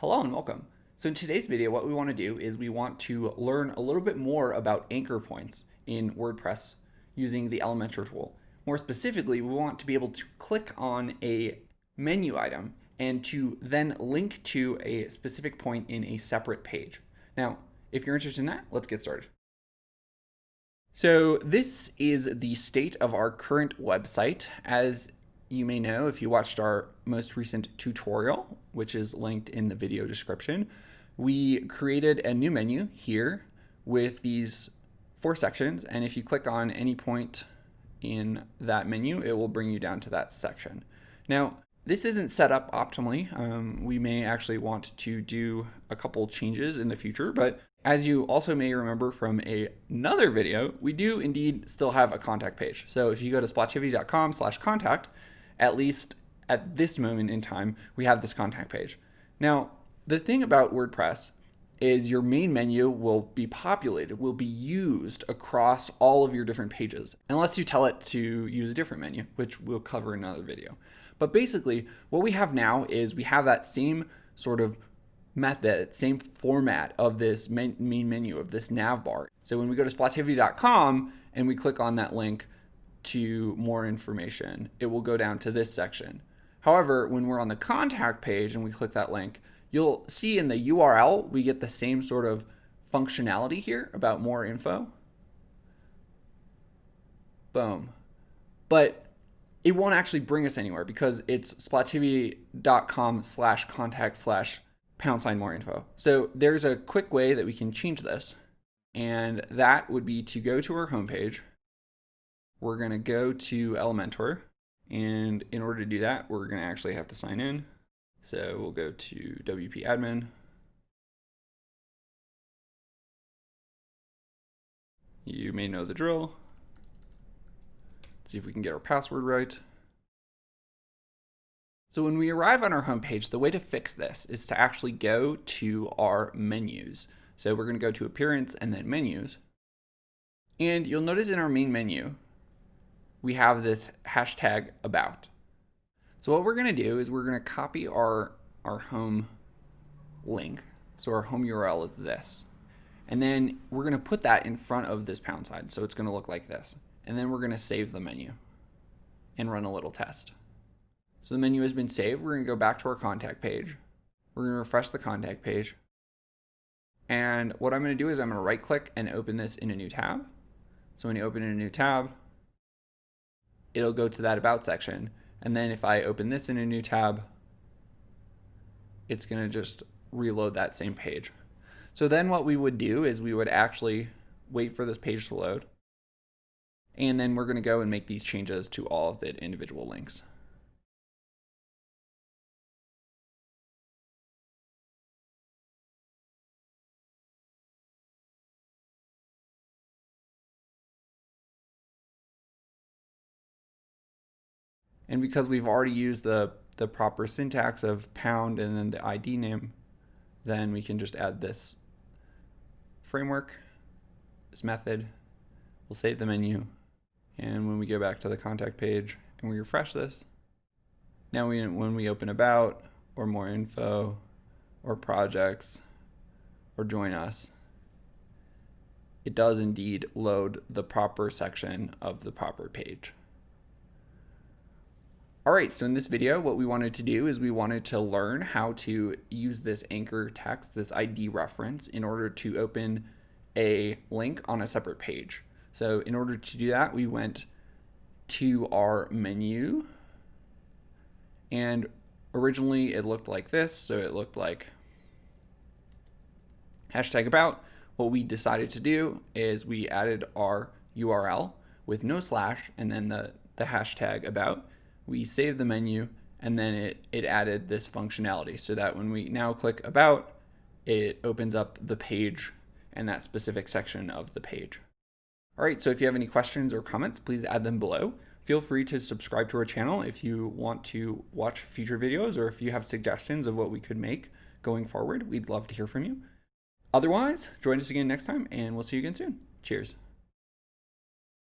Hello and welcome. So in today's video, what we want to do is we want to learn a little bit more about anchor points in WordPress using the Elementor tool. More specifically, we want to be able to click on a menu item and to then link to a specific point in a separate page. Now, if you're interested in that, let's get started. So this is the state of our current website. As you may know, if you watched our most recent tutorial, which is linked in the video description, we created a new menu here with these 4 sections. And if you click on any point in that menu, it will bring you down to that section. Now, this isn't set up optimally. We may actually want to do a couple changes in the future, but as you also may remember from another video, we do indeed still have a contact page. So if you go to splottivity.com/contact, at least at this moment in time, we have this contact page. Now, the thing about WordPress is your main menu will be populated, will be used across all of your different pages, unless you tell it to use a different menu, which we'll cover in another video. But basically, what we have now is we have that same sort of method, same format of this main menu, of this nav bar. So when we go to splottivity.com and we click on that link to more information, it will go down to this section. However, when we're on the contact page and we click that link, you'll see in the URL, we get the same sort of functionality here about more info. Boom. But it won't actually bring us anywhere because it's splottivity.com/contact/#more info. So there's a quick way that we can change this. And that would be to go to our homepage. We're going to go to Elementor. And in order to do that, we're going to actually have to sign in. So we'll go to WP admin. You may know the drill. Let's see if we can get our password right. So when we arrive on our homepage, the way to fix this is to actually go to our menus. So we're going to go to appearance and then menus. And you'll notice in our main menu, we have this hashtag about. So what we're going to do is we're going to copy our home link. So our home URL is this. And then we're going to put that in front of this pound sign. So it's going to look like this. And then we're going to save the menu and run a little test. So the menu has been saved. We're going to go back to our contact page. We're going to refresh the contact page. And what I'm going to do is I'm going to right click and open this in a new tab. So when you open in a new tab, it'll go to that about section. And then if I open this in a new tab, it's going to just reload that same page. So then what we would do is we would actually wait for this page to load. And then we're going to go and make these changes to all of the individual links. And because we've already used the proper syntax of pound and then the ID name, then we can just add this framework, this method. We'll save the menu. And when we go back to the contact page and we refresh this, now when we open about or more info or projects or join us, it does indeed load the proper section of the proper page. All right, so in this video, what we wanted to do is we wanted to learn how to use this anchor text, this ID reference, in order to open a link on a separate page. So in order to do that, we went to our menu, and originally it looked like this. So it looked like hashtag about. What we decided to do is we added our URL with no slash and then the hashtag about. We saved the menu, and then it added this functionality so that when we now click about, it opens up the page and that specific section of the page. All right, so if you have any questions or comments, please add them below. Feel free to subscribe to our channel if you want to watch future videos, or if you have suggestions of what we could make going forward. We'd love to hear from you. Otherwise, join us again next time, and we'll see you again soon. Cheers.